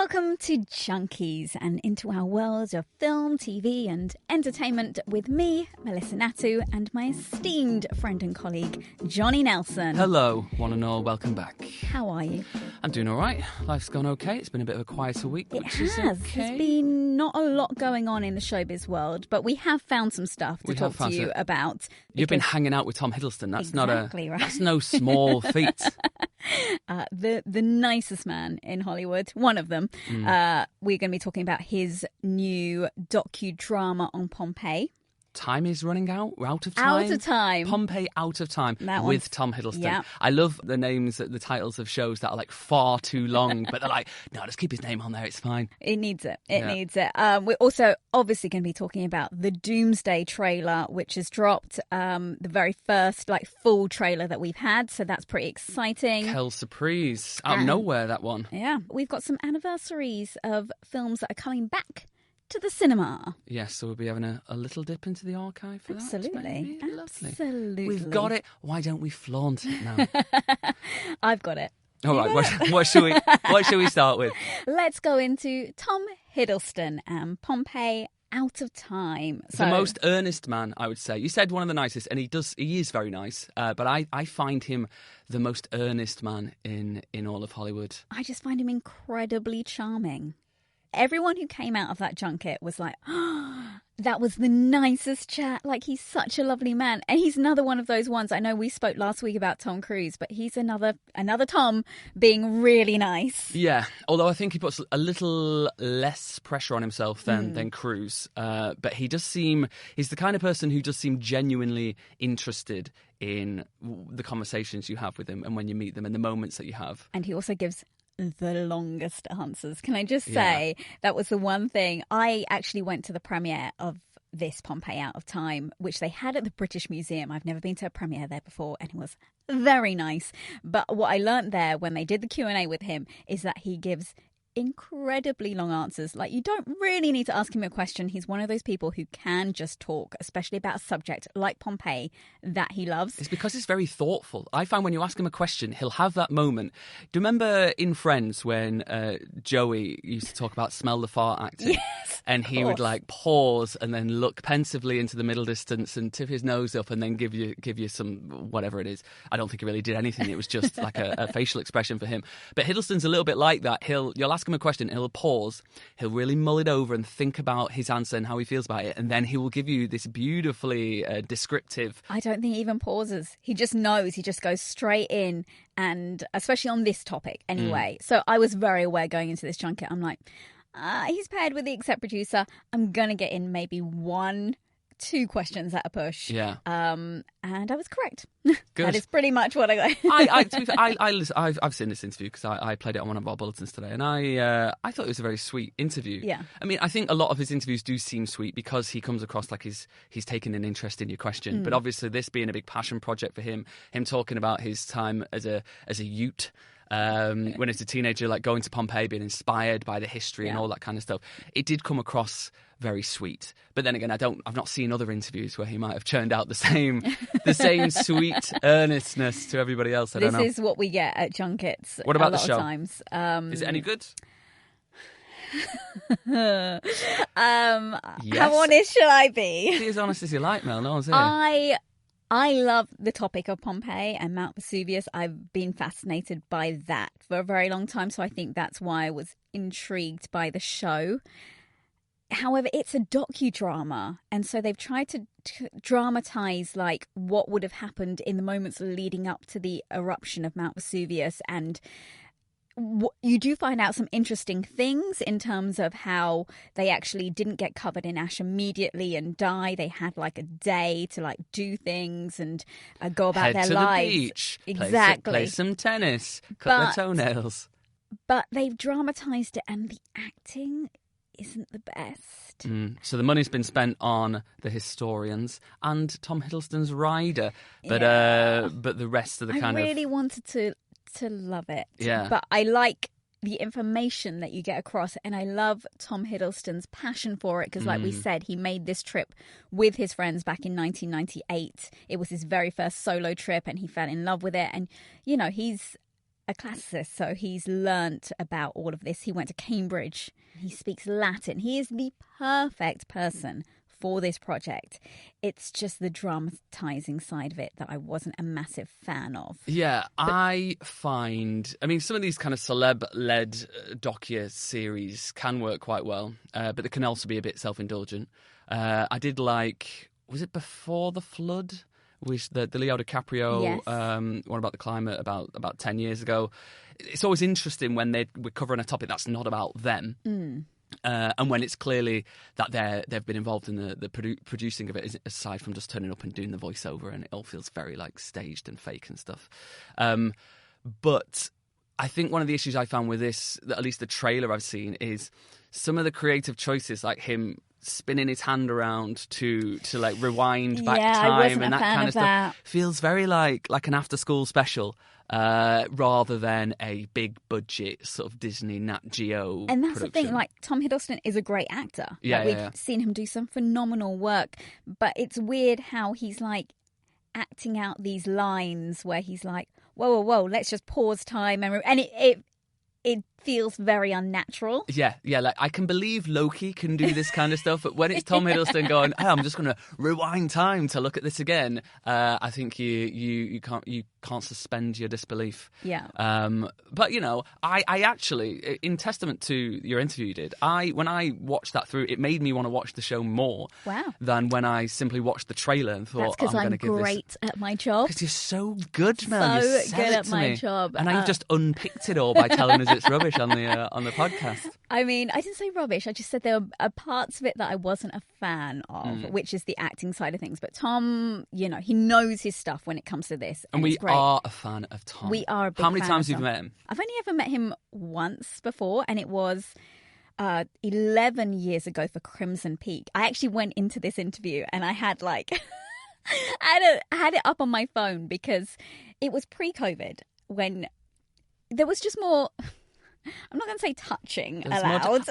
Welcome to Junkies and into our world of film, TV and entertainment with me, Melissa Natu, and my esteemed friend and colleague, Jonny Nelson. Hello, one and all, welcome back. How are you? I'm doing all right. Life's gone okay. It's been a bit of a quieter week, which is okay. There's been not a lot going on in the showbiz world, but we have found some stuff to talk to you about. You've been hanging out with Tom Hiddleston. That's exactly right. That's no small feat. The nicest man in Hollywood, one of them. We're going to be talking about his new docudrama on Pompeii. Time is running out. We're out of time. Out of time. Pompeii, Out of Time, with Tom Hiddleston. Yeah. I love the names, the titles of shows that are like far too long, but they're like, no, just keep his name on there. It's fine. It needs it. It needs it. We're also obviously going to be talking about the Doomsday trailer, which has dropped. The very first full trailer that we've had. So that's pretty exciting. Quelle surprise. Out of nowhere, that one. Yeah. We've got some anniversaries of films that are coming back to the cinema. Yes, so we'll be having a little dip into the archive for Absolutely. that. Lovely. Absolutely. We've got it. Why don't we flaunt it now? I've got it. All right, what should we start with? Let's go into Tom Hiddleston and Pompeii, Out of Time. The most earnest man, I would say. You said one of the nicest, and he is very nice, but I find him the most earnest man in all of Hollywood. I just find him incredibly charming. Everyone who came out of that junket was like, oh, that was the nicest chat. He's such a lovely man. And he's another one of those ones. I know we spoke last week about Tom Cruise, but he's another Tom being really nice. Yeah, although I think he puts a little less pressure on himself than Cruise. But he's the kind of person who does seem genuinely interested in the conversations you have with him and when you meet them and the moments that you have. And he also gives the longest answers. Can I just say that was the one thing. I actually went to the premiere of this Pompeii Out of Time, which they had at the British Museum. I've never been to a premiere there before, and it was very nice. But what I learnt there when they did the Q&A with him is that he gives incredibly long answers. You don't really need to ask him a question. He's one of those people who can just talk, especially about a subject like Pompeii that he loves. It's because he's very thoughtful. I find when you ask him a question, he'll have that moment. Do you remember in Friends when Joey used to talk about smell the fart acting? Yes, and he would pause and then look pensively into the middle distance and tip his nose up and then give you some whatever it is. I don't think he really did anything. It was just like a facial expression for him. But Hiddleston's a little bit like that. You'll ask him a question, he'll pause, he'll really mull it over and think about his answer and how he feels about it, and then he will give you this beautifully descriptive. I don't think he even pauses. He just knows. He just goes straight in, and especially on this topic anyway. So I was very aware going into this junket. I'm like, he's paired with the exec producer. I'm going to get in maybe 1-2 questions at a push. Yeah. And I was correct. Good. That is pretty much what I got. I've seen this interview because I played it on one of our bulletins today, and I thought it was a very sweet interview. Yeah. I mean, I think a lot of his interviews do seem sweet because he comes across like he's taken an interest in your question. But obviously, this being a big passion project for him talking about his time as a youth. When it's a teenager, going to Pompeii, being inspired by the history and all that kind of stuff, it did come across very sweet. But then again, I've not seen other interviews where he might have churned out the same sweet earnestness to everybody else. I don't know. This is what we get at junkets. What about a lot the show? Of times. Is it any good? Yes. How honest shall I be? Be as honest as you like, Mel. No one's here. I love the topic of Pompeii and Mount Vesuvius. I've been fascinated by that for a very long time, so I think that's why I was intrigued by the show. However, it's a docudrama, and so they've tried to dramatize what would have happened in the moments leading up to the eruption of Mount Vesuvius, and you do find out some interesting things in terms of how they actually didn't get covered in ash immediately and die. They had a day to do things and go about Head their to lives. The beach, exactly. Play some tennis, cut their toenails. But they've dramatized it, and the acting isn't the best. So the money's been spent on the historians and Tom Hiddleston's rider, but the rest of the I really wanted to love it. Yeah. But I like the information that you get across, and I love Tom Hiddleston's passion for it because, like we said, he made this trip with his friends back in 1998. It was his very first solo trip, and he fell in love with it. And, he's a classicist, so he's learnt about all of this. He went to Cambridge. He speaks Latin. He is the perfect person for this project. It's just the dramatizing side of it that I wasn't a massive fan of. Yeah, I mean, some of these kind of celeb-led docu-series can work quite well, but they can also be a bit self-indulgent. I did like, was it Before the Flood? With the Leo DiCaprio one about the climate about 10 years ago. It's always interesting when we're covering a topic that's not about them. And when it's clearly that they've been involved in the producing of it, aside from just turning up and doing the voiceover, and it all feels very like staged and fake and stuff. But I think one of the issues I found with this, at least the trailer I've seen, is some of the creative choices, like him spinning his hand around to like rewind back time and that kind of stuff, feels very like an after school special. Rather than a big budget sort of Disney Nat Geo And that's production. the thing, like, Tom Hiddleston is a great actor. We've seen him do some phenomenal work, but it's weird how he's like acting out these lines where he's like, whoa, let's just pause time, and it feels very unnatural. Yeah, like I can believe Loki can do this kind of stuff, but when it's Tom Hiddleston going, hey, I'm just going to rewind time to look at this again, I think you can't suspend your disbelief. Yeah. But you know, I actually, in testament to your interview you did, when I watched that through, it made me want to watch the show more. Wow. Than when I simply watched the trailer and thought, that's I'm going to give this. That's because I'm great at my job. Because you're so good, Mel. So you said good it at to my me. job. And you've just unpicked it all by telling us it's rubbish on the podcast. I mean, I didn't say rubbish. I just said there are parts of it that I wasn't a fan of, which is the acting side of things. But Tom, you know, he knows his stuff when it comes to this. And we are a fan of Tom. We are a big How many fan times of have you Tom. met him? I've only ever met him once before, and it was 11 years ago for Crimson Peak. I actually went into this interview and I had like... I had it up on my phone because it was pre-COVID when there was just more... I'm not going to say touching allowed.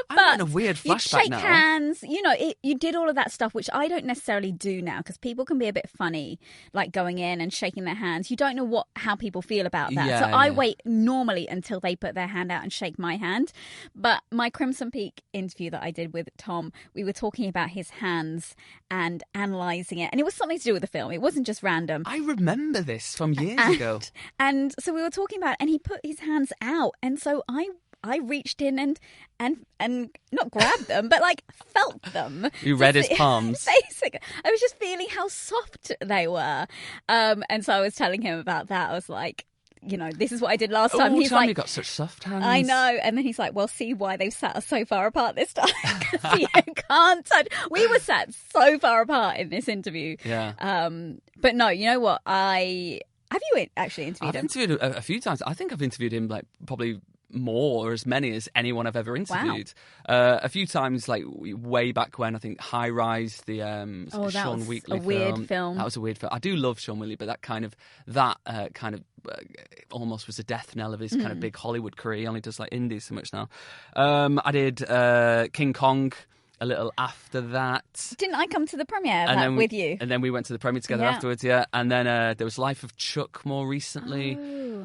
I'm in a weird flashback you'd shake hands. You know, you did all of that stuff, which I don't necessarily do now because people can be a bit funny, like going in and shaking their hands. You don't know how people feel about that. I wait normally until they put their hand out and shake my hand. But my Crimson Peak interview that I did with Tom, we were talking about his hands and analysing it. And it was something to do with the film. It wasn't just random. I remember this from years ago. And so we were talking about it, and he put his hands out. And so I reached in and not grabbed them, but like felt them. You read his palms. Basically, I was just feeling how soft they were. And so I was telling him about that. I was like, you know, this is what I did last time. He's Tom, like, you got such soft hands. I know. And then he's like, well, see why they've sat us so far apart this time. Because you can't touch. We were sat so far apart in this interview. Yeah. But no, you know what? Have you actually interviewed him? I've interviewed a few times. I think I've interviewed him like probably more or as many as anyone I've ever interviewed. Wow. A few times, like way back when, I think High Rise, the Sean Wheatley a weird film. That was a weird film. I do love Sean Wheatley, but that kind of almost was a death knell of his kind of big Hollywood career. He only does like indies so much now. I did King Kong a little after that. Didn't I come to the premiere with you? And then we went to the premiere together afterwards, yeah. And then there was Life of Chuck more recently.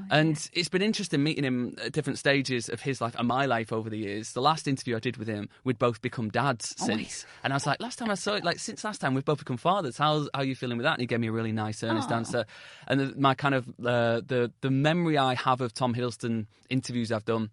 And it's been interesting meeting him at different stages of his life and my life over the years. The last interview I did with him, we'd both become dads since. And I was like, last time I saw it, like since last time we've both become fathers. How are you feeling with that? And he gave me a really nice, earnest answer. And my kind of the memory I have of Tom Hiddleston interviews I've done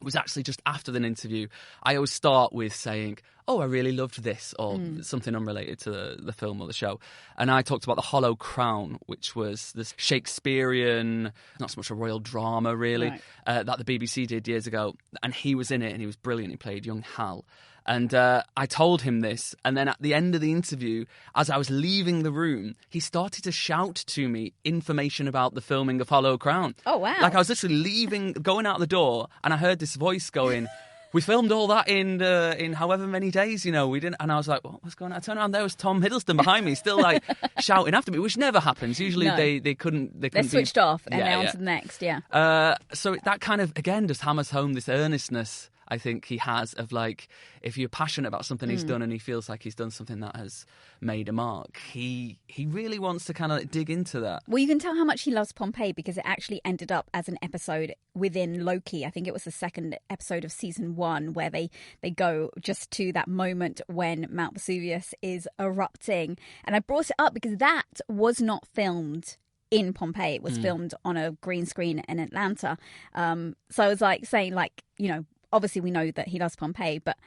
was actually just after the interview. I always start with saying, oh, I really loved this, or something unrelated to the film or the show. And I talked about The Hollow Crown, which was this Shakespearean, not so much a royal drama really, that the BBC did years ago. And he was in it and he was brilliant. He played young Hal. And I told him this, and then at the end of the interview, as I was leaving the room, he started to shout to me information about the filming of Hollow Crown. Oh, wow. Like I was literally going out the door, and I heard this voice going, we filmed all that in however many days, you know, we didn't. And I was like, what's going on? I turned around, there was Tom Hiddleston behind me, still like shouting after me, which never happens. Usually they couldn't They're switched off, and they're on to the next, So that kind of, again, just hammers home this earnestness I think he has of like, if you're passionate about something he's done and he feels like he's done something that has made a mark, he really wants to kind of dig into that. Well, you can tell how much he loves Pompeii because it actually ended up as an episode within Loki. I think it was the second episode of season 1 where they go just to that moment when Mount Vesuvius is erupting. And I brought it up because that was not filmed in Pompeii. It was filmed on a green screen in Atlanta. So I was like saying, like, you know, obviously we know that he loves Pompeii, but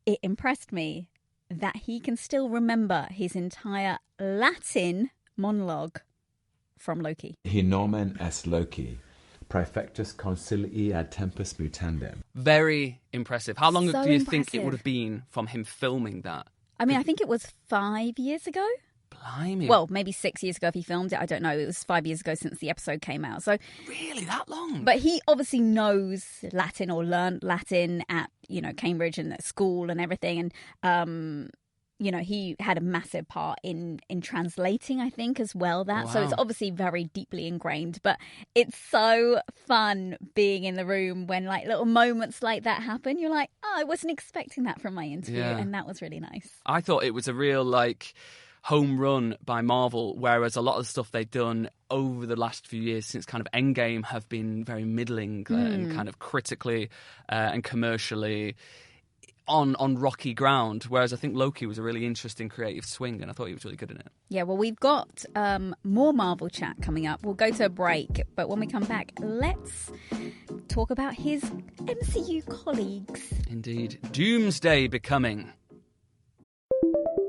it impressed me that he can still remember his entire Latin monologue from Loki. He nomen est Loki, praefectus consilii ad tempus mutandem. Very impressive. How long So do you think it impressive. would have been from him filming that? I mean, I think it was 5 years ago. Blimey. Well, maybe 6 years ago if he filmed it. I don't know. It was 5 years ago since the episode came out. So, really, that long? but he obviously knows Latin or learned Latin at, you know, Cambridge and at school and everything. And, you know, he had a massive part in translating, I think, as well. So it's obviously very deeply ingrained. But it's so fun being in the room when like little moments like that happen. You're like, oh, I wasn't expecting that from my interview. Yeah. And that was really nice. I thought it was a real, like, home run by Marvel, whereas a lot of the stuff they've done over the last few years since kind of Endgame have been very middling and kind of critically and commercially on rocky ground, whereas I think Loki was a really interesting creative swing, and I thought he was really good in it. Yeah, well, we've got more Marvel chat coming up. We'll go to a break, but when we come back, let's talk about his MCU colleagues. Indeed. Doomsday becoming.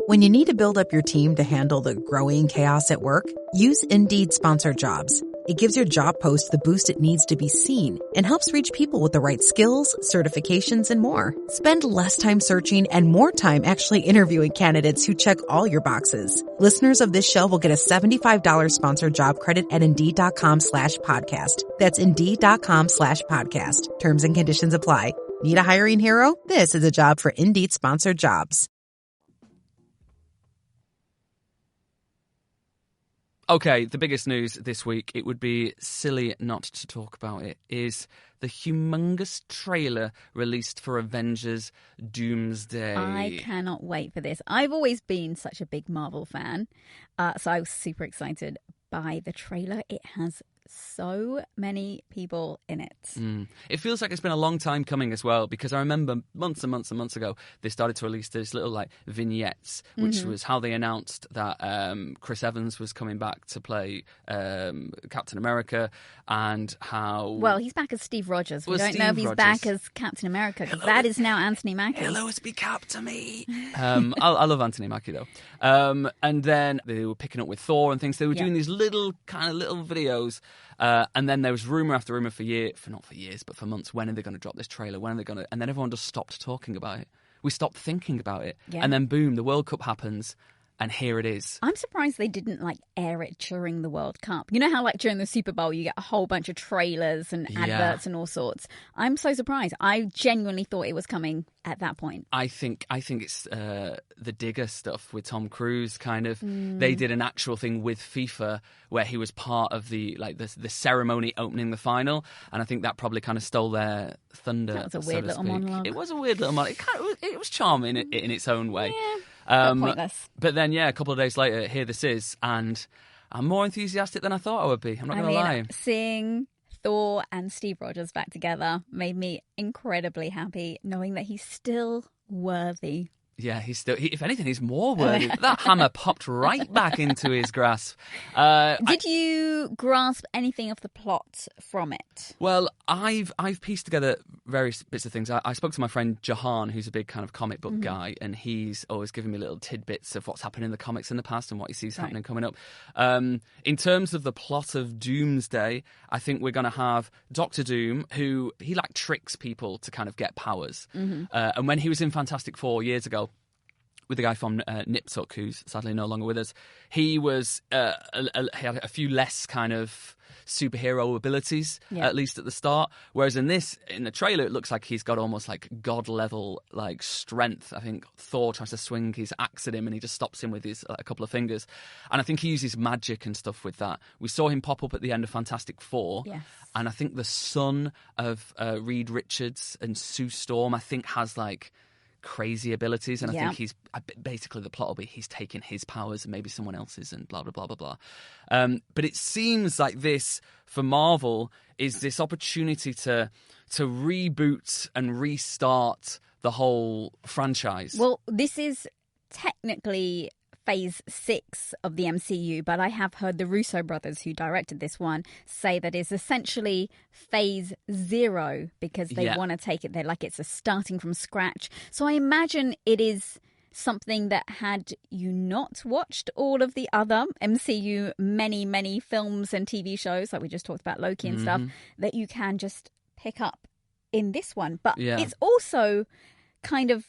When you need to build up your team to handle the growing chaos at work, use Indeed Sponsored Jobs. It gives your job post the boost it needs to be seen and helps reach people with the right skills, certifications, and more. Spend less time searching and more time actually interviewing candidates who check all your boxes. Listeners of this show will get a $75 sponsored job credit at Indeed.com/podcast. That's Indeed.com/podcast. Terms and conditions apply. Need a hiring hero? This is a job for Indeed Sponsored Jobs. Okay, the biggest news this week, it would be silly not to talk about it, is the humongous trailer released for Avengers Doomsday. I cannot wait for this. I've always been such a big Marvel fan, so I was super excited by the trailer. It has so many people in it. It feels like it's been a long time coming as well, because I remember months and months and months ago they started to release these little like vignettes, which was how they announced that Chris Evans was coming back to play Captain America, and how... Well, he's back as Steve Rogers. We don't know if Steve he's back Rogers. as Captain America, because that is now Anthony Mackie. Hello, it's be Cap to me. I love Anthony Mackie though. And then they were picking up with Thor and things. They were doing these little videos. And then there was rumour after rumour not for years, but for months. When are they going to drop this trailer? When are they going to? And then everyone just stopped talking about it. We stopped thinking about it. Yeah. And then boom, the World Cup happens. And here it is. I'm surprised they didn't like air it during the World Cup. You know how like during the Super Bowl you get a whole bunch of trailers and adverts and all sorts. I'm so surprised. I genuinely thought it was coming at that point. I think it's the Digger stuff with Tom Cruise. Kind of, they did an actual thing with FIFA where he was part of the ceremony opening the final, and I think that probably kind of stole their thunder. That was a weird little monologue. It was a weird little monologue. It was charming in its own way. Yeah. Pointless. But then, a couple of days later, here this is, and I'm more enthusiastic than I thought I would be. I'm not going to lie. Seeing Thor and Steve Rogers back together made me incredibly happy, knowing that he's still worthy. Yeah, if anything, he's more worthy. That hammer popped right back into his grasp. Did you grasp anything of the plot from it? Well, I've pieced together various bits of things. I spoke to my friend Jahan, who's a big kind of comic book guy, and he's always giving me little tidbits of what's happened in the comics in the past and what he sees happening coming up. In terms of the plot of Doomsday, I think we're going to have Dr. Doom, who he tricks people to kind of get powers. And when he was in Fantastic Four years ago, with the guy from Nip Tuck, who's sadly no longer with us. He was he had a few less kind of superhero abilities, at least at the start. Whereas in the trailer, it looks like he's got almost like god level like strength. I think Thor tries to swing his axe at him and he just stops him with his a couple of fingers. And I think he uses magic and stuff with that. We saw him pop up at the end of Fantastic Four. Yes. And I think the son of Reed Richards and Sue Storm, I think, has like crazy abilities, and I think he's basically, the plot will be he's taking his powers and maybe someone else's and blah blah blah blah blah. But it seems like this for Marvel is this opportunity to reboot and restart the whole franchise. Well, this is technically phase 6 of the MCU, but I have heard the Russo brothers, who directed this one, say that it's essentially phase 0 because they want to take it there like it's a starting from scratch. So I imagine it is something that, had you not watched all of the other MCU many films and TV shows, like we just talked about Loki and stuff, that you can just pick up in this one. But it's also kind of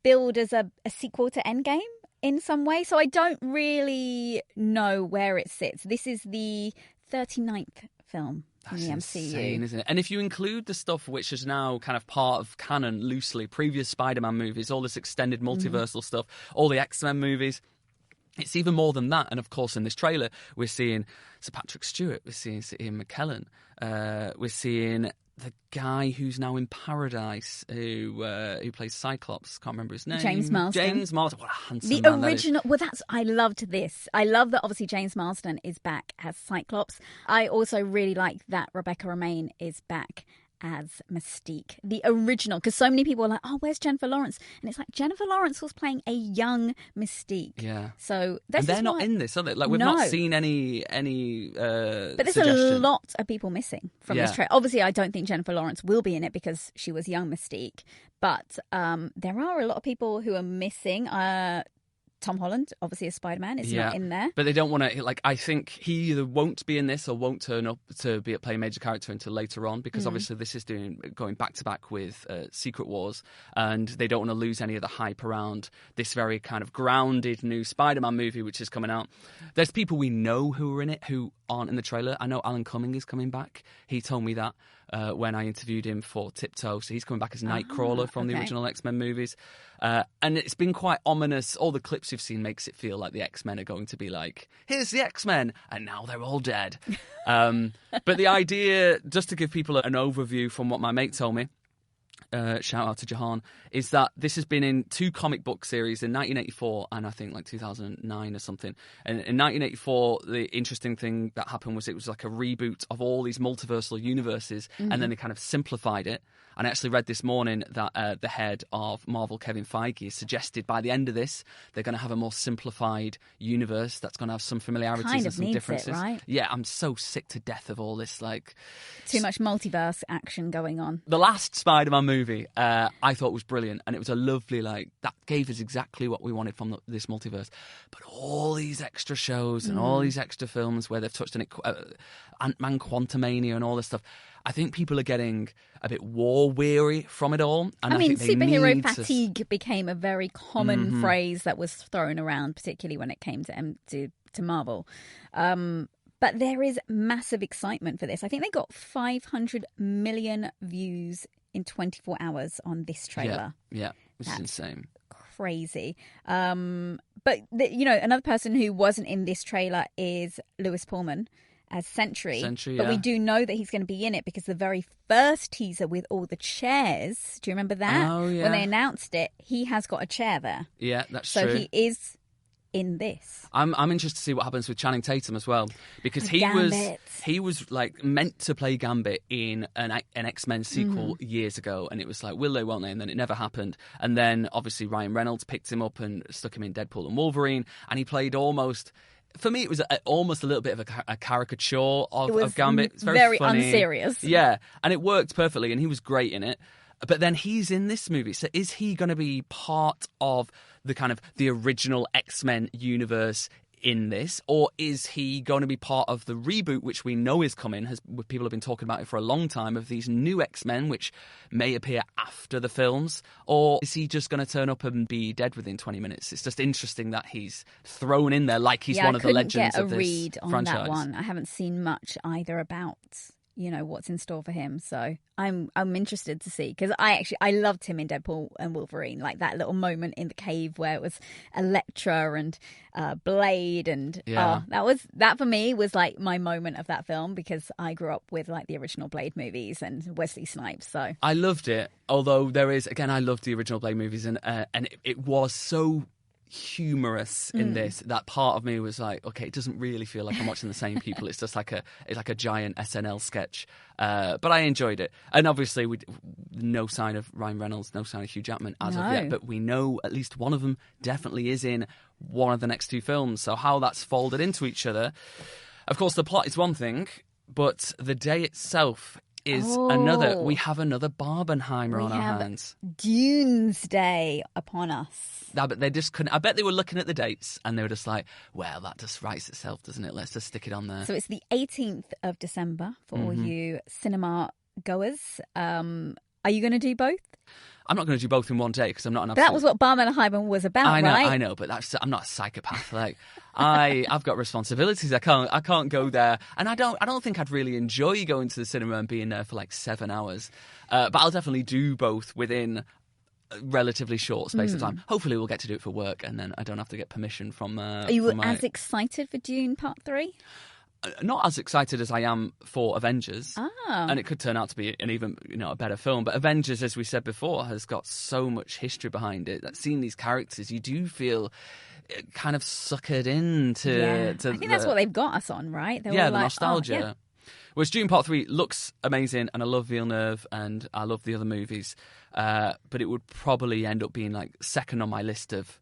billed as a sequel to Endgame in some way, so I don't really know where it sits. This is the 39th film in the MCU. Insane, isn't it? And if you include the stuff which is now kind of part of canon loosely, previous Spider-Man movies, all this extended multiversal stuff, all the X-Men movies, it's even more than that. And of course, in this trailer, we're seeing Sir Patrick Stewart, we're seeing Ian McKellen, we're seeing the guy who's now in Paradise, who plays Cyclops. Can't remember his name. James Marsden. James Marsden. What a handsome the man original. Well, I loved this. I love that. Obviously, James Marsden is back as Cyclops. I also really like that Rebecca Romijn is back as Mystique, the original, because so many people are like, oh, where's Jennifer Lawrence? And it's like, Jennifer Lawrence was playing a young Mystique. Yeah. So and they're not in this, are they? Like, we've not seen any but there's suggestion. a lot of people missing from this trailer. Obviously, I don't think Jennifer Lawrence will be in it because she was young Mystique, but there are a lot of people who are missing. Tom Holland, obviously, as Spider-Man, is not in there. But they don't want to, like, I think he either won't be in this or won't turn up to play a major character until later on, because obviously this is going back-to-back with Secret Wars, and they don't want to lose any of the hype around this very kind of grounded new Spider-Man movie which is coming out. There's people we know who are in it who aren't in the trailer. I know Alan Cumming is coming back. He told me that when I interviewed him for Tiptoe. So he's coming back as Nightcrawler from the original X-Men movies. And it's been quite ominous. All the clips you've seen makes it feel like the X-Men are going to be like, here's the X-Men, and now they're all dead. But the idea, just to give people an overview from what my mate told me, shout out to Jahan, is that this has been in 2 comic book series in 1984 and I think like 2009 or something. And in 1984, the interesting thing that happened was it was like a reboot of all these multiversal universes, and then they kind of simplified it. And I actually read this morning that the head of Marvel, Kevin Feige, has suggested by the end of this, they're going to have a more simplified universe that's going to have some familiarities and some differences. Right? Yeah, I'm so sick to death of all this, like, too much multiverse action going on. The last Spider-Man movie I thought was brilliant, and it was a lovely, like, that gave us exactly what we wanted from this multiverse. But all these extra shows and all these extra films where they've touched on it, Ant-Man Quantumania and all this stuff, I think people are getting a bit war-weary from it all. And I mean, think superhero fatigue became a very common phrase that was thrown around, particularly when it came to Marvel. But there is massive excitement for this. I think they got 500 million views in 24 hours on this trailer. Yeah, which is insane. Crazy. But, another person who wasn't in this trailer is Lewis Pullman as Sentry. But we do know that he's going to be in it because the very first teaser with all the chairs, do you remember that? Oh, yeah. When they announced it, he has got a chair there. Yeah, that's true. So he is in this. I'm interested to see what happens with Channing Tatum as well, because he was like meant to play Gambit in an X-Men sequel years ago, and it was like, will they, won't they? And then it never happened. And then obviously Ryan Reynolds picked him up and stuck him in Deadpool and Wolverine, and he played almost. For me, it was almost a little bit of a caricature of Gambit. It's very funny. Unserious. Yeah, and it worked perfectly, and he was great in it. But then he's in this movie, so is he going to be part of the kind of the original X-Men universe in this, or is he going to be part of the reboot, which we know is coming? People have been talking about it for a long time, of these new X-Men, which may appear after the films, or is he just going to turn up and be dead within 20 minutes? It's just interesting that he's thrown in there like he's one of the legends of this franchise. I couldn't get a read on that one. I haven't seen much either about what's in store for him, so I'm interested to see, because I loved him in Deadpool and Wolverine, like that little moment in the cave where it was Elektra and Blade, and that for me was like my moment of that film, because I grew up with like the original Blade movies and Wesley Snipes, so I loved it. Although I loved the original Blade movies, and it was so humorous in this that part of me was like, okay, it doesn't really feel like I'm watching the same people. It's just like a giant SNL sketch, but I enjoyed it. And obviously no sign of Ryan Reynolds, no sign of Hugh Jackman as of yet, but we know at least one of them definitely is in one of the next two films. So how that's folded into each other, of course the plot is one thing, but the day itself is another. We have another Barbenheimer on our hands. Doomsday upon us. But they just couldn't. I bet they were looking at the dates and they were just like, well, that just writes itself, doesn't it? Let's just stick it on there. So it's the 18th of December for all you cinema goers. Are you going to do both? I'm not going to do both in one day because I'm not an absolute... That was what Barbenheimer was about, right? I know, but I'm not a psychopath. Like I've got responsibilities. I can't go there, and I don't think I'd really enjoy going to the cinema and being there for like 7 hours. But I'll definitely do both within a relatively short space of time. Hopefully, we'll get to do it for work, and then I don't have to get permission from. Are you as excited for Dune Part 3? Not as excited as I am for Avengers, and it could turn out to be an even a better film. But Avengers, as we said before, has got so much history behind it that seeing these characters, you do feel kind of suckered into. I think that's what they've got us on, right? The nostalgia. Whereas Dune Part 3 looks amazing, and I love Villeneuve, and I love the other movies, but it would probably end up being like second on my list of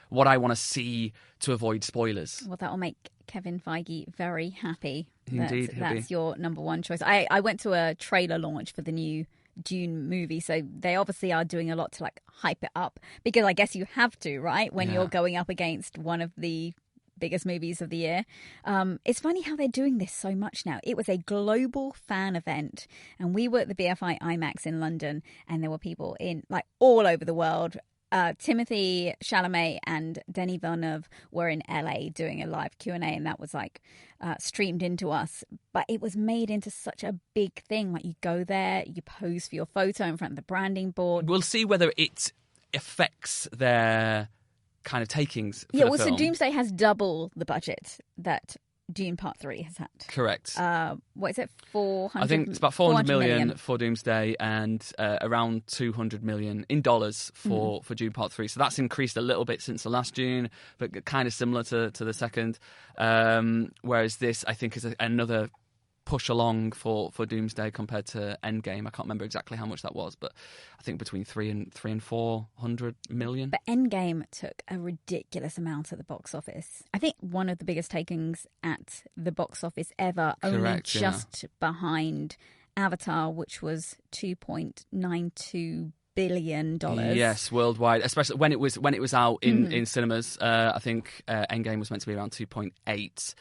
what I want to see to avoid spoilers. Well, that will make Kevin Feige very happy. Indeed, that's your number one choice. I went to a trailer launch for the new Dune movie, so they obviously are doing a lot to like hype it up, because I guess you have to, right, when you're going up against one of the biggest movies of the year. It's funny how they're doing this so much now. It was a global fan event, and we were at the BFI IMAX in London, and there were people in like all over the world. Timothée Chalamet and Denis Villeneuve were in LA doing a live Q&A, and that was like streamed into us. But it was made into such a big thing. Like, you go there, you pose for your photo in front of the branding board. We'll see whether it affects their kind of takings for the film. So Doomsday has double the budget that Dune Part 3 has had. Correct. What is it? 400? I think it's about 400 million for Doomsday, and around 200 million in dollars for Dune Part 3. So that's increased a little bit since the last Dune, but kind of similar to the second. Whereas this, I think, is another push along for Doomsday compared to Endgame. I can't remember exactly how much that was, but I think between 300 and 400 million. But Endgame took a ridiculous amount at the box office. I think one of the biggest takings at the box office ever, only just behind Avatar, which was $2.92 billion. Yes, worldwide, especially when it was out in cinemas. I think Endgame was meant to be around 2.8.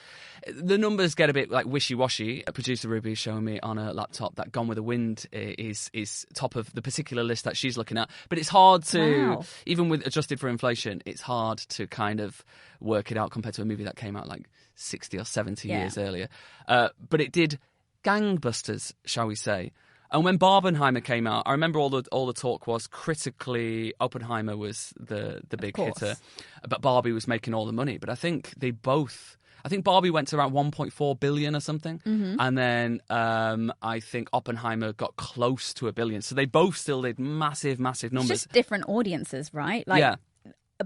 The numbers get a bit like wishy-washy. Producer Ruby is showing me on a laptop that Gone with the Wind is top of the particular list that she's looking at. But it's hard to, even with adjusted for inflation, it's hard to kind of work it out compared to a movie that came out like 60 or 70 years earlier. But it did gangbusters, shall we say. And when Barbenheimer came out, I remember all the talk was critically Oppenheimer was the big hitter, but Barbie was making all the money. But I think Barbie went to around 1.4 billion or something, and then I think Oppenheimer got close to $1 billion. So they both still did massive numbers. It's just different audiences, right? Like,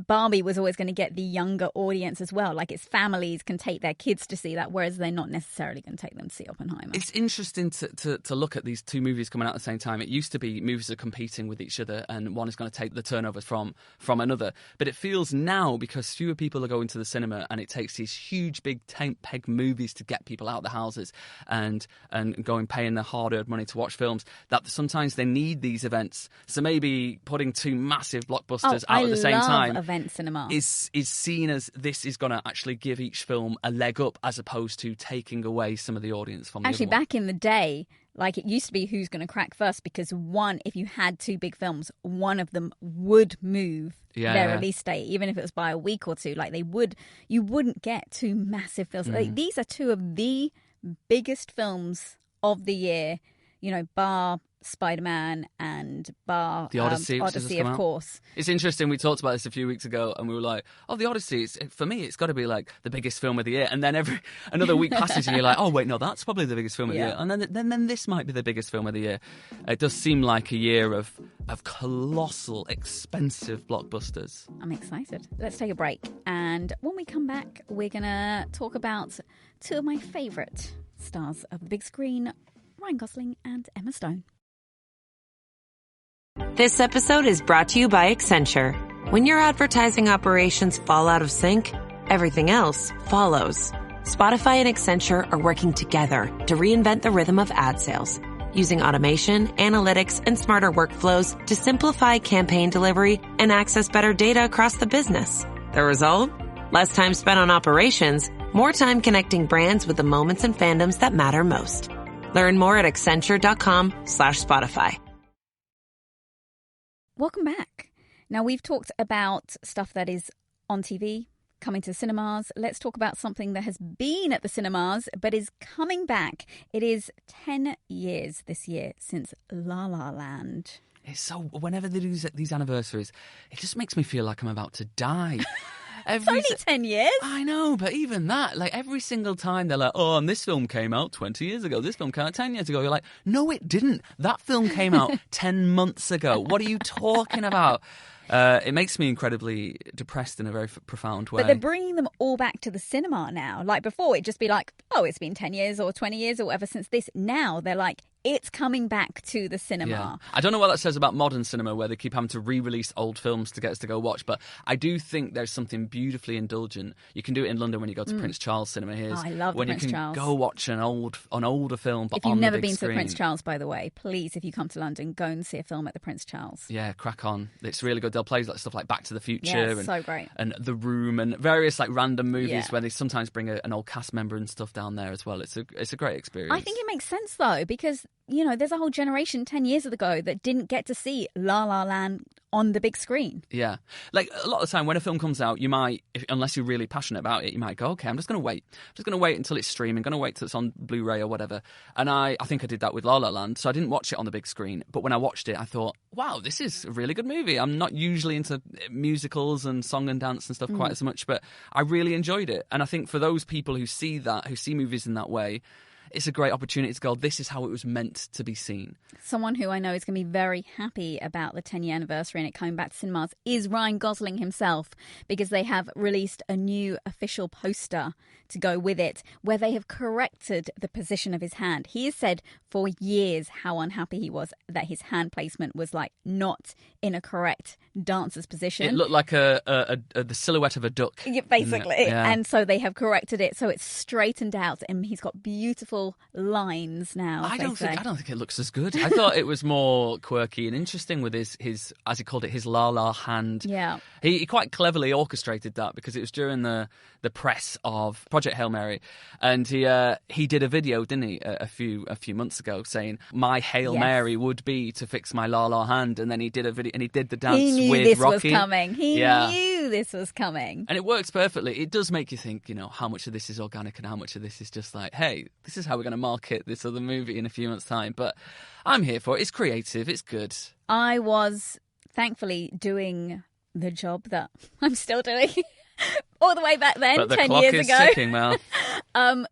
Barbie was always going to get the younger audience as well. Like, its families can take their kids to see that, whereas they're not necessarily going to take them to see Oppenheimer. It's interesting to look at these two movies coming out at the same time. It used to be movies are competing with each other, and one is going to take the turnover from another. But it feels now, because fewer people are going to the cinema, and it takes these huge, big tent-peg movies to get people out of the houses and going paying their hard-earned money to watch films, that sometimes they need these events. So maybe putting two massive blockbusters out at the same time event cinema is seen as this is going to actually give each film a leg up as opposed to taking away some of the audience from the actually other one. back in the day. Like, it used to be who's going to crack first, because if you had two big films, one of them would move their release date, even if it was by a week or two. Like, you wouldn't get two massive films. Like, these are two of the biggest films of the year, bar Spider-Man and bar The Odyssey, of course. It's interesting. We talked about this a few weeks ago, and we were like, "Oh, The Odyssey. For me, it's got to be like the biggest film of the year." And then another week passes, and you're like, "Oh, wait, no, that's probably the biggest film of the year." And then this might be the biggest film of the year. It does seem like a year of colossal, expensive blockbusters. I'm excited. Let's take a break, and when we come back, we're gonna talk about two of my favourite stars of the big screen, Ryan Gosling and Emma Stone. This episode is brought to you by Accenture. When your advertising operations fall out of sync, everything else follows. Spotify and Accenture are working together to reinvent the rhythm of ad sales, using automation, analytics, and smarter workflows to simplify campaign delivery and access better data across the business. The result? Less time spent on operations, more time connecting brands with the moments and fandoms that matter most. Learn more at Accenture.com/Spotify. Welcome back. Now, we've talked about stuff that is on TV, coming to cinemas. Let's talk about something that has been at the cinemas but is coming back. It is 10 years this year since La La Land. It's so, whenever they do these anniversaries, it just makes me feel like I'm about to die. It's only 10 years. I know, but even that, like, every single time they're like, "Oh, and this film came out 20 years ago. This film came out 10 years ago." You're like, "No, it didn't. That film came out 10 months ago. What are you talking about?" It makes me incredibly depressed in a very profound way. But they're bringing them all back to the cinema now. Like, before, it'd just be like, "Oh, it's been 10 years or 20 years or whatever since this." Now they're like, it's coming back to the cinema. Yeah. I don't know what that says about modern cinema, where they keep having to re-release old films to get us to go watch, but I do think there's something beautifully indulgent. You can do it in London when you go to Prince Charles Cinema here. Oh, I love when Prince you can Charles. go watch an older film, but if you've on never the big been screen. to Prince Charles, by the way, please, if you come to London, go and see a film at the Prince Charles. Yeah, crack on. It's really good. They'll play stuff like Back to the Future Yeah, so great. And The Room and various like random movies where they sometimes bring an old cast member and stuff down there as well. It's a great experience. I think it makes sense though, because there's a whole generation 10 years ago that didn't get to see La La Land on the big screen. Yeah. Like, a lot of the time when a film comes out, you might, unless you're really passionate about it, you might go, "Okay, I'm just going to wait. I'm just going to wait until it's streaming, going to wait till it's on Blu-ray or whatever." And I think I did that with La La Land, so I didn't watch it on the big screen. But when I watched it, I thought, wow, this is a really good movie. I'm not usually into musicals and song and dance and stuff quite as much, but I really enjoyed it. And I think for those people who see movies in that way, it's a great opportunity to go, this is how it was meant to be seen. Someone who I know is going to be very happy about the 10-year anniversary and it coming back to cinemas is Ryan Gosling himself, because they have released a new official poster to go with it where they have corrected the position of his hand. He has said for years how unhappy he was that his hand placement was like not in a correct dancer's position. It looked like the silhouette of a duck. Yeah, basically. Yeah. And so they have corrected it so it's straightened out and he's got beautiful lines now. I don't think it looks as good. I thought it was more quirky and interesting with his as he called it, his La La hand. Yeah. He quite cleverly orchestrated that because it was during the press of Project Hail Mary, and he did a video, didn't he, a few months ago, saying my Hail Mary would be to fix my La La hand, and then he did a video and he did the dance he knew with this Rocky. Was coming. He knew this was coming, and it works perfectly. It does make you think, how much of this is organic and how much of this is just like, hey, this is how we're going to market this other movie in a few months' time. But I'm here for it. It's creative. It's good. I was thankfully doing the job that I'm still doing. All the way back then, but the 10 clock years is ago. Ticking, Mel.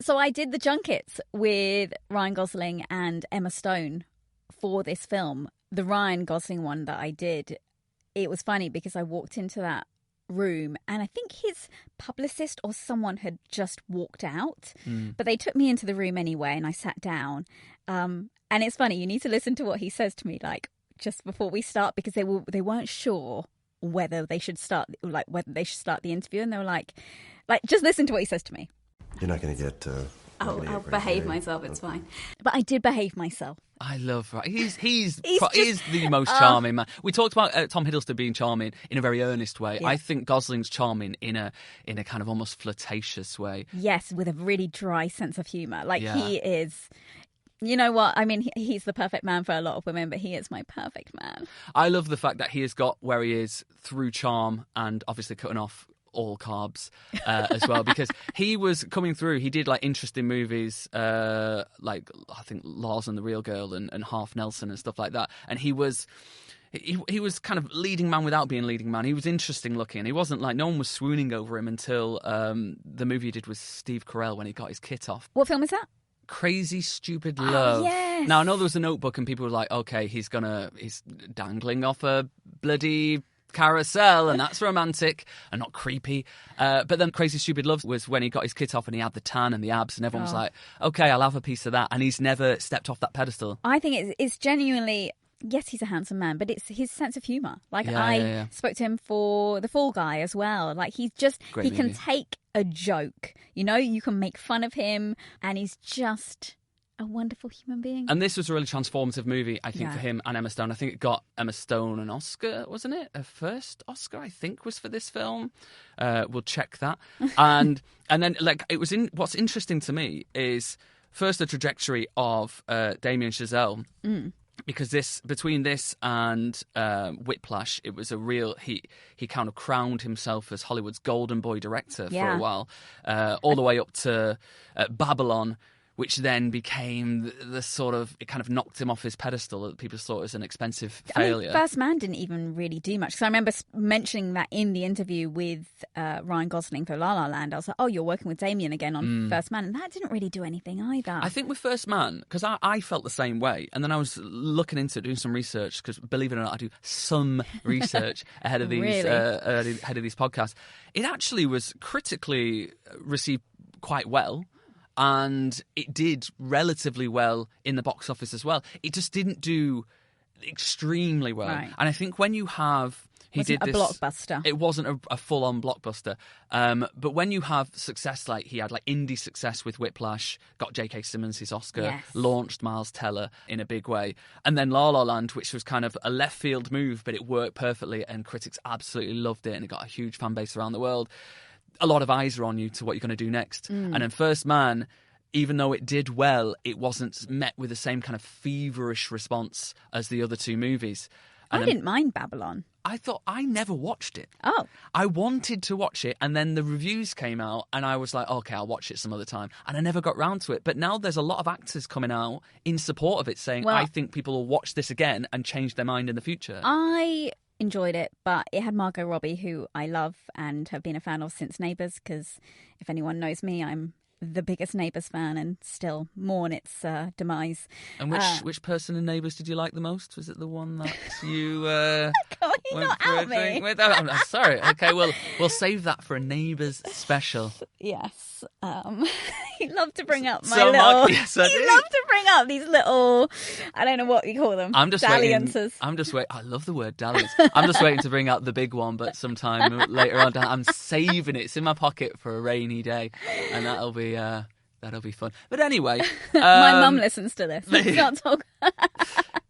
So I did the junkets with Ryan Gosling and Emma Stone for this film. The Ryan Gosling one that I did, it was funny because I walked into that room and I think his publicist or someone had just walked out, but they took me into the room anyway and I sat down. And it's funny, you need to listen to what he says to me like just before we start, because they weren't sure whether they should start the interview, and they were like just listen to what he says to me. You're not going to get I'll behave myself. It's fine. But I did behave myself. I love he's the most charming man. We talked about Tom Hiddleston being charming in a very earnest way. Yeah. I think Gosling's charming in a kind of almost flirtatious way. Yes, with a really dry sense of humour. He is. You know what? I mean, he's the perfect man for a lot of women, but he is my perfect man. I love the fact that he has got where he is through charm and obviously cutting off all carbs as well, because he was coming through. He did like interesting movies like I think Lars and the Real Girl and Half Nelson and stuff like that, and he was kind of leading man without being leading man. He was interesting looking. He wasn't like, no one was swooning over him until the movie he did with Steve Carell when he got his kit off. What film is that? Crazy Stupid Love. Yes. Now I know there was a Notebook and people were like, okay, he's dangling off a bloody carousel and that's romantic and not creepy, but then Crazy Stupid Love was when he got his kit off and he had the tan and the abs and everyone was like, okay, I'll have a piece of that, and he's never stepped off that pedestal. I think it's genuinely, yes, he's a handsome man, but it's his sense of humour. I spoke to him for The Fall Guy as well. Like he can take a joke, you can make fun of him, and he's just a wonderful human being. And this was a really transformative movie, I think, for him and Emma Stone. I think it got Emma Stone an Oscar, wasn't it? Her first Oscar, I think, was for this film. We'll check that. And then, what's interesting to me is first the trajectory of Damien Chazelle. Because between this and Whiplash, it was a real. He kind of crowned himself as Hollywood's golden boy director for a while, all the way up to Babylon, which then became the sort of, it kind of knocked him off his pedestal that people saw as an expensive failure. First Man didn't even really do much. Because I remember mentioning that in the interview with Ryan Gosling for La La Land. I was like, oh, you're working with Damien again on First Man. And that didn't really do anything either. I think with First Man, because I felt the same way. And then I was looking into it, doing some research, because believe it or not, I do some research ahead of these ahead of these podcasts. It actually was critically received quite well. And it did relatively well in the box office as well. It just didn't do extremely well. Right. And I think when you have... It wasn't a blockbuster. It wasn't a full-on blockbuster. But when you have success, like he had like indie success with Whiplash, got J.K. Simmons his Oscar, launched Miles Teller in a big way, and then La La Land, which was kind of a left-field move, but it worked perfectly and critics absolutely loved it and it got a huge fan base around the world. A lot of eyes are on you to what you're going to do next. And in First Man, even though it did well, it wasn't met with the same kind of feverish response as the other two movies. And I didn't mind Babylon. I never watched it. Oh. I wanted to watch it, and then the reviews came out, and I was like, okay, I'll watch it some other time. And I never got round to it. But now there's a lot of actors coming out in support of it, saying, I think people will watch this again and change their mind in the future. I enjoyed it, but it had Margot Robbie, who I love and have been a fan of since Neighbours, because if anyone knows me, I'm the biggest Neighbours fan and still mourn its demise. And which person in Neighbours did you like the most? Was it the one that you went for a drink with? Oh, I'm sorry. Okay, well, we'll save that for a Neighbours special. Yes. You love to bring up you love to bring up these little, I don't know what you call them. I'm just dalliances. waiting. I love the word dalliance. I'm just waiting to bring out the big one, but sometime later on, I'm saving it. It's in my pocket for a rainy day, and that'll be fun. But anyway, my mum listens to this. Let's not talk.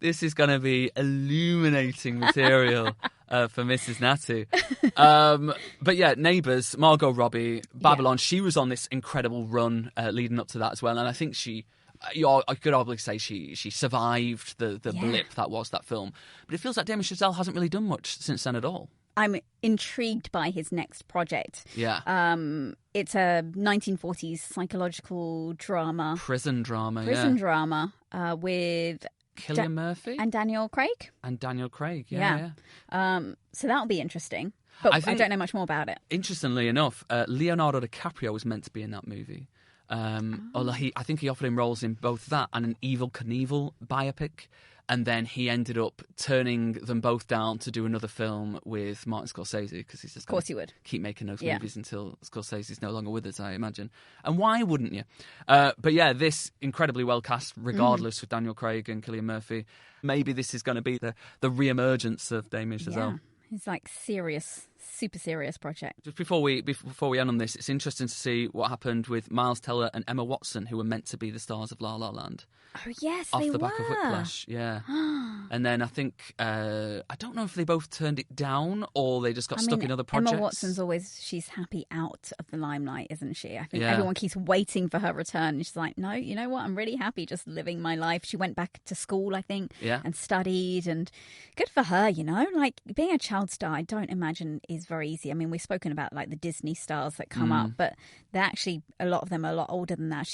This is going to be illuminating material for Mrs. Natu. But yeah, Neighbours, Margot Robbie, Babylon. She was on this incredible run leading up to that as well, and I think I could probably say she survived the blip that was that film. But it feels like Damien Chazelle hasn't really done much since then at all. I'm intrigued by his next project. Yeah. It's a 1940s psychological drama. Prison drama with Cillian Murphy and Daniel Craig. Yeah. So that'll be interesting. But I don't know much more about it. Interestingly enough, Leonardo DiCaprio was meant to be in that movie. Although I think he offered him roles in both that and an Evel Knievel biopic. And then he ended up turning them both down to do another film with Martin Scorsese, because he's just going to keep making those movies until Scorsese's no longer with us, I imagine. And why wouldn't you? But yeah, this incredibly well cast, regardless, with Daniel Craig and Cillian Murphy. Maybe this is going to be the re-emergence of Damien Chazelle. Yeah. He's like serious super serious project. Just before we end on this, it's interesting to see what happened with Miles Teller and Emma Watson, who were meant to be the stars of La La Land. Oh yes, off they the were. back of Whiplash, yeah. And then I think I don't know if they both turned it down or they just got stuck in other projects. Emma Watson's she's happy out of the limelight, isn't she? I think everyone keeps waiting for her return. And she's like, no, you know what? I'm really happy just living my life. She went back to school, I think, and studied, and good for her. You know, like being a child star, I don't imagine is very easy. I mean, we've spoken about like the Disney stars that come up, but they're actually, a lot of them are a lot older than that.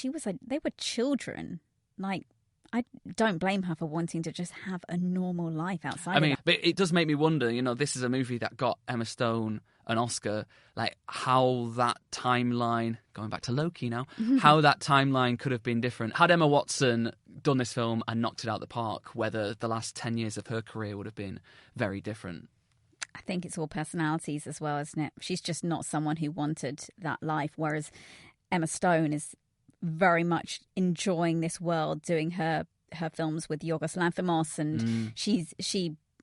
They were children. Like, I don't blame her for wanting to just have a normal life outside. I mean, but it does make me wonder, you know, this is a movie that got Emma Stone an Oscar, like how that timeline, going back to Loki now, how that timeline could have been different. Had Emma Watson done this film and knocked it out the park, whether the last 10 years of her career would have been very different. I think it's all personalities as well, isn't it? She's just not someone who wanted that life, whereas Emma Stone is very much enjoying this world, doing her films with Yorgos Lanthimos, and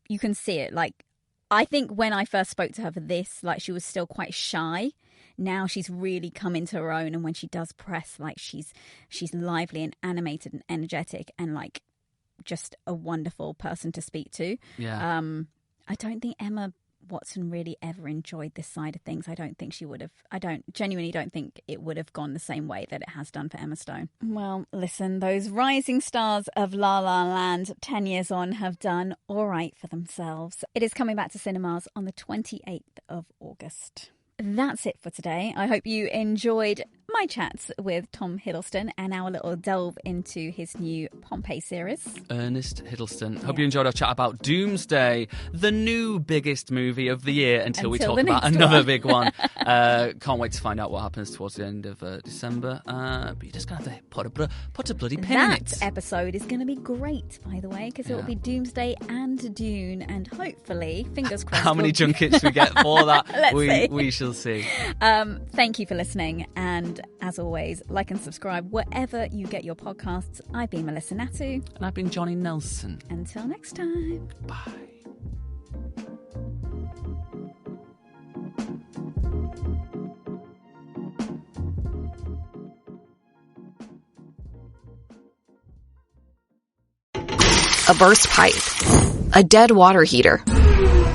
you can see it. Like, I think when I first spoke to her for this, like, she was still quite shy. Now she's really come into her own, and when she does press, like, she's lively and animated and energetic and like just a wonderful person to speak to. Yeah. I don't think Emma Watson really ever enjoyed this side of things. I don't think she would have. I genuinely don't think it would have gone the same way that it has done for Emma Stone. Well, listen, those rising stars of La La Land 10 years on have done all right for themselves. It is coming back to cinemas on the 28th of August. That's it for today. I hope you enjoyed my chats with Tom Hiddleston and our little delve into his new Pompeii series. Ernest Hiddleston. Hope you enjoyed our chat about Doomsday, the new biggest movie of the year until we talk about another big one. Can't wait to find out what happens towards the end of December. But you just got to put a bloody pin in it. That episode is going to be great, by the way, because it will be Doomsday and Dune, and hopefully, fingers crossed. How many junkets we get for that, we shall see. Thank you for listening, and as always, like and subscribe wherever you get your podcasts. I've been Melissa Natu. And I've been Johnny Nelson. Until next time. Bye. A burst pipe. A dead water heater.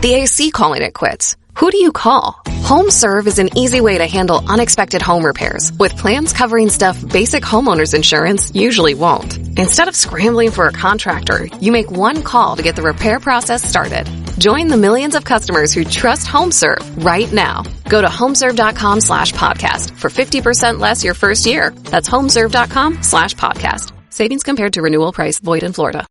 The AC calling it quits. Who do you call? HomeServe is an easy way to handle unexpected home repairs with plans covering stuff basic homeowners insurance usually won't. Instead of scrambling for a contractor, you make one call to get the repair process started. Join the millions of customers who trust HomeServe right now. Go to homeserve.com/podcast for 50% less your first year. That's homeserve.com/podcast. Savings compared to renewal price void in Florida.